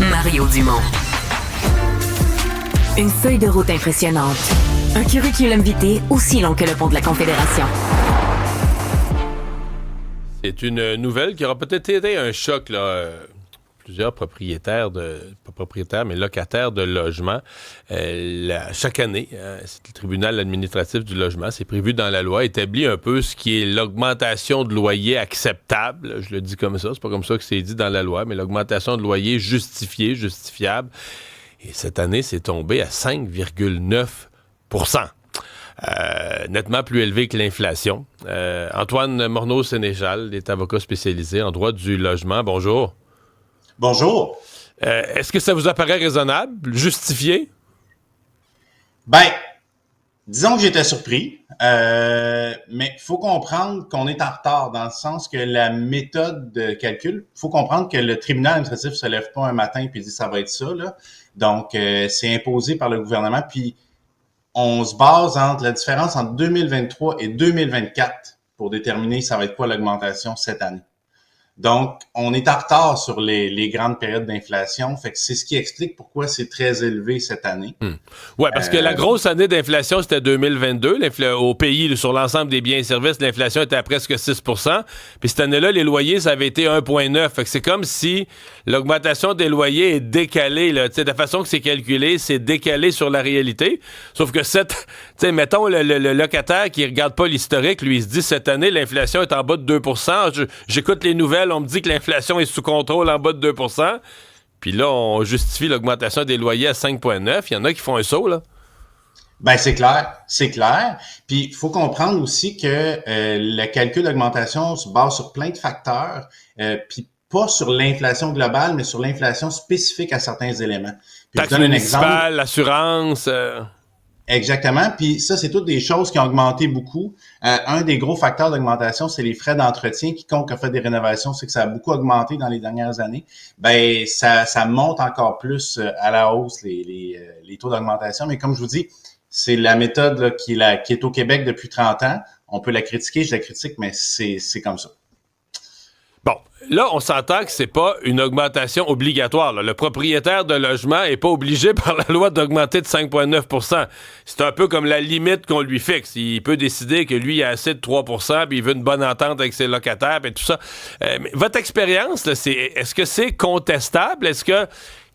Mario Dumont. Une feuille de route impressionnante. Un curriculum vitae aussi long que le pont de la Confédération. C'est une nouvelle qui aura peut-être été un choc, là. Plusieurs propriétaires, pas propriétaires, mais locataires de logements. Chaque année, c'est le tribunal administratif du logement, c'est prévu dans la loi, établit un peu ce qui est l'augmentation de loyer acceptable. Je le dis comme ça, c'est pas comme ça que c'est dit dans la loi, mais l'augmentation de loyer justifiée, justifiable. Et cette année, c'est tombé à 5,9 nettement plus élevé que l'inflation. Antoine Morneau-Sénéchal est avocat spécialisé en droit du logement. Bonjour. Bonjour. Est-ce que ça vous apparaît raisonnable, justifié? Ben, disons que j'étais surpris, mais il faut comprendre qu'on est en retard dans le sens que la méthode de calcul, il faut comprendre que le tribunal administratif se lève pas un matin et dit ça va être ça, là. Donc, c'est imposé par le gouvernement, puis on se base entre la différence entre 2023 et 2024 pour déterminer ça va être quoi l'augmentation cette année. Donc, on est en retard sur les grandes périodes d'inflation. Fait que c'est ce qui explique pourquoi c'est très élevé cette année. Oui, parce que la grosse année d'inflation, c'était 2022. Au pays, sur l'ensemble des biens et services, l'inflation était à presque 6 %. Puis cette année-là, les loyers, ça avait été 1,9 %. Fait que c'est comme si l'augmentation des loyers est décalée. Là. De la façon que c'est calculé, c'est décalé sur la réalité. Sauf que mettons, le locataire qui regarde pas l'historique, lui, il se dit, cette année, l'inflation est en bas de 2 %. J'écoute les nouvelles, on me dit que l'inflation est sous contrôle en bas de 2 %. Puis là, on justifie l'augmentation des loyers à 5,9 %. Il y en a qui font un saut, là. Ben, c'est clair. Puis, il faut comprendre aussi que le calcul d'augmentation se base sur plein de facteurs, puis pas sur l'inflation globale, mais sur l'inflation spécifique à certains éléments. Puis, taxe municipale, l'assurance... Exactement. Puis ça, c'est toutes des choses qui ont augmenté beaucoup. Un des gros facteurs d'augmentation, c'est les frais d'entretien. Quiconque a fait des rénovations, c'est que ça a beaucoup augmenté dans les dernières années. Ben, ça monte encore plus à la hausse les taux d'augmentation. Mais comme je vous dis, c'est la méthode là, qui est au Québec depuis 30 ans. On peut la critiquer, je la critique, mais c'est comme ça. Bon, là, on s'entend que c'est pas une augmentation obligatoire. Là. Le propriétaire de logement est pas obligé par la loi d'augmenter de 5,9 %. C'est un peu comme la limite qu'on lui fixe. Il peut décider que lui, il a assez de 3 % puis il veut une bonne entente avec ses locataires et tout ça. Mais votre expérience, là, est-ce que c'est contestable? Est-ce que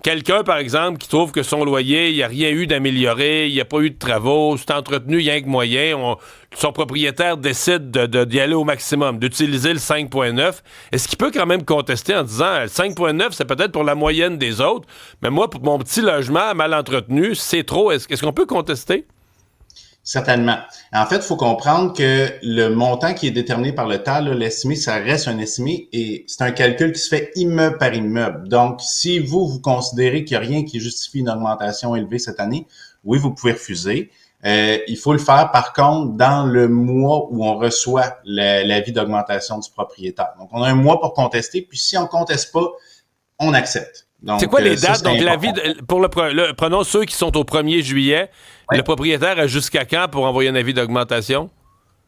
quelqu'un, par exemple, qui trouve que son loyer, il n'y a rien eu d'amélioré, il n'y a pas eu de travaux, c'est entretenu rien que moyen, son propriétaire décide d'y aller au maximum, d'utiliser le 5,9, est-ce qu'il peut quand même contester en disant 5,9, c'est peut-être pour la moyenne des autres, mais moi, pour mon petit logement mal entretenu, c'est trop. Est-ce qu'on peut contester? Certainement. En fait, il faut comprendre que le montant qui est déterminé par le TAL, l'estimé, ça reste un estimé et c'est un calcul qui se fait immeuble par immeuble. Donc, si vous considérez qu'il n'y a rien qui justifie une augmentation élevée cette année, oui, vous pouvez refuser. Il faut le faire, par contre, dans le mois où on reçoit l'avis d'augmentation du propriétaire. Donc, on a un mois pour contester, puis si on ne conteste pas, on accepte. Donc, c'est quoi les dates? Donc, l'avis, prenons ceux qui sont au 1er juillet. Oui. Le propriétaire a jusqu'à quand pour envoyer un avis d'augmentation?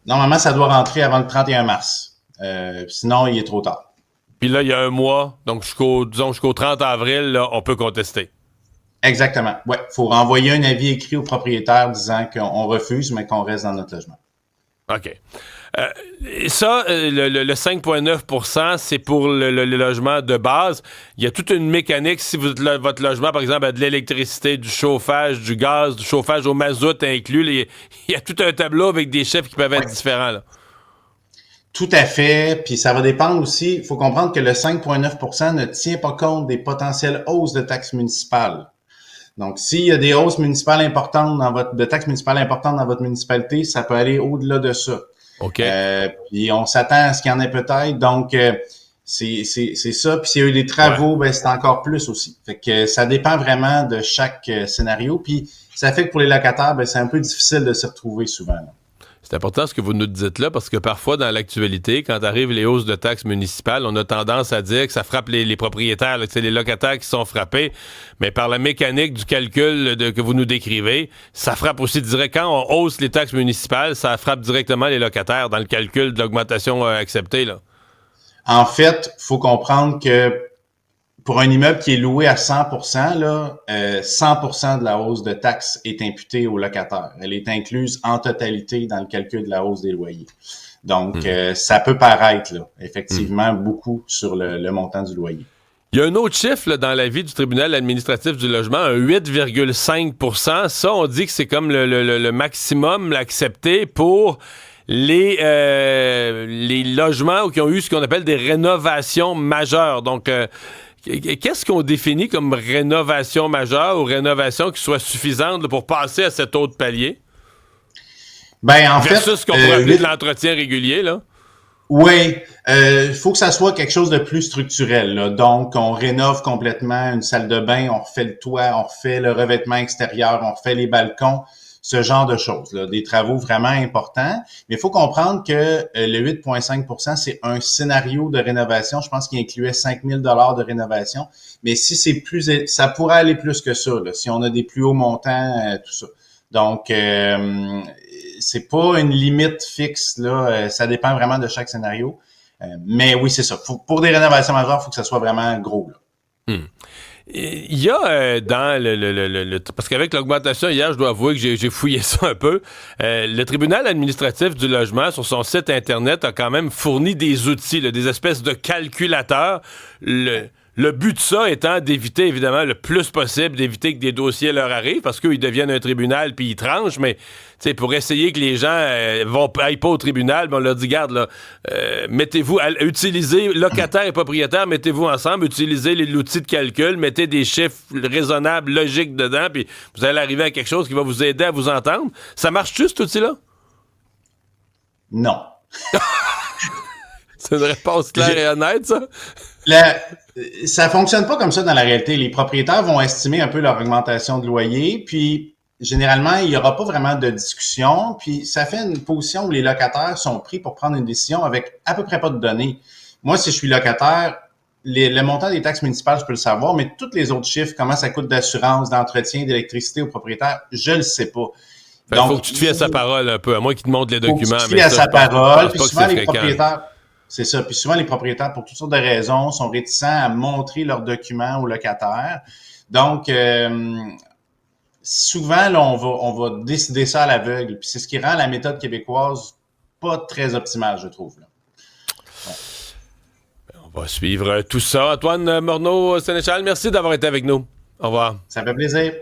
Normalement, ça doit rentrer avant le 31 mars. Sinon, il est trop tard. Puis là, il y a un mois, donc jusqu'au 30 avril, là, on peut contester. Exactement. Oui, il faut renvoyer un avis écrit au propriétaire disant qu'on refuse, mais qu'on reste dans notre logement. OK. Ça, le 5,9 %, c'est pour le logement de base. Il y a toute une mécanique. Si votre logement, par exemple, a de l'électricité, du chauffage, du gaz, du chauffage au mazout inclus, il y a tout un tableau avec des chiffres qui peuvent être différents. Là. Tout à fait. Puis ça va dépendre aussi. Il faut comprendre que le 5,9 % ne tient pas compte des potentielles hausses de taxes municipales. Donc, s'il y a des hausses municipales importantes de taxes municipales importantes dans votre municipalité, ça peut aller au-delà de ça. OK. Puis on s'attend à ce qu'il y en ait peut-être. Donc, c'est ça. Puis s'il y a eu des travaux, ben c'est encore plus aussi. Fait que ça dépend vraiment de chaque scénario. Puis ça fait que pour les locataires, ben c'est un peu difficile de se retrouver souvent. Là. C'est important ce que vous nous dites là, parce que parfois, dans l'actualité, quand arrivent les hausses de taxes municipales, on a tendance à dire que ça frappe les propriétaires, là, que c'est les locataires qui sont frappés, mais par la mécanique du calcul que vous nous décrivez, ça frappe aussi direct. Quand on hausse les taxes municipales, ça frappe directement les locataires dans le calcul de l'augmentation acceptée. Là. En fait, il faut comprendre que pour un immeuble qui est loué à 100%, là, 100% de la hausse de taxes est imputée au locataire. Elle est incluse en totalité dans le calcul de la hausse des loyers. Donc, ça peut paraître, là, effectivement, beaucoup sur le montant du loyer. Il y a un autre chiffre là, dans l'avis du tribunal administratif du logement, un 8,5 %. Ça, on dit que c'est comme le maximum accepté pour les logements qui ont eu ce qu'on appelle des rénovations majeures. Donc, qu'est-ce qu'on définit comme rénovation majeure ou rénovation qui soit suffisante là, pour passer à cet autre palier? Ben, en versus fait, ce qu'on pourrait appeler de l'entretien régulier, là? Oui, il faut que ça soit quelque chose de plus structurel, là. Donc, on rénove complètement une salle de bain, on refait le toit, on refait le revêtement extérieur, on refait les balcons, ce genre de choses, là. Des travaux vraiment importants. Mais il faut comprendre que le 8,5 %, c'est un scénario de rénovation. Je pense qu'il incluait 5 000 $ de rénovation. Mais si c'est plus, ça pourrait aller plus que ça, là, si on a des plus hauts montants, tout ça. Donc, c'est pas une limite fixe, là. Ça dépend vraiment de chaque scénario. Mais oui, c'est ça. Pour des rénovations majeures, il faut que ça soit vraiment gros, là. Il y a dans parce qu'avec l'augmentation hier, je dois avouer que j'ai fouillé ça un peu. Le tribunal administratif du logement, sur son site Internet, a quand même fourni des outils, là, des espèces de calculateurs. Le but de ça étant d'éviter, évidemment, le plus possible, d'éviter que des dossiers leur arrivent, parce qu'ils deviennent un tribunal puis ils tranchent, mais pour essayer que les gens aillent pas au tribunal, ben on leur dit, garde, là, mettez-vous, utilisez, locataires et propriétaires, mettez-vous ensemble, utilisez l'outil de calcul, mettez des chiffres raisonnables, logiques dedans, puis vous allez arriver à quelque chose qui va vous aider à vous entendre. Ça marche-tu, cet outil-là? Non. C'est une réponse claire et honnête, ça? Ça fonctionne pas comme ça dans la réalité. Les propriétaires vont estimer un peu leur augmentation de loyer, puis généralement, il y aura pas vraiment de discussion, puis ça fait une position où les locataires sont pris pour prendre une décision avec à peu près pas de données. Moi, si je suis locataire, le montant des taxes municipales, je peux le savoir, mais tous les autres chiffres, comment ça coûte d'assurance, d'entretien, d'électricité aux propriétaires, je le sais pas. Donc, il faut que tu te fies à sa parole un peu, à moins qu'il te montre les documents. Faut que tu te fies à sa parole, puis souvent les fréquent. propriétaires... C'est ça. Puis souvent, les propriétaires, pour toutes sortes de raisons, sont réticents à montrer leurs documents aux locataires. Donc, souvent, là, on va décider ça à l'aveugle. Puis c'est ce qui rend la méthode québécoise pas très optimale, je trouve. Là. Ouais. On va suivre tout ça. Antoine Morneau-Sénéchal, merci d'avoir été avec nous. Au revoir. Ça fait plaisir.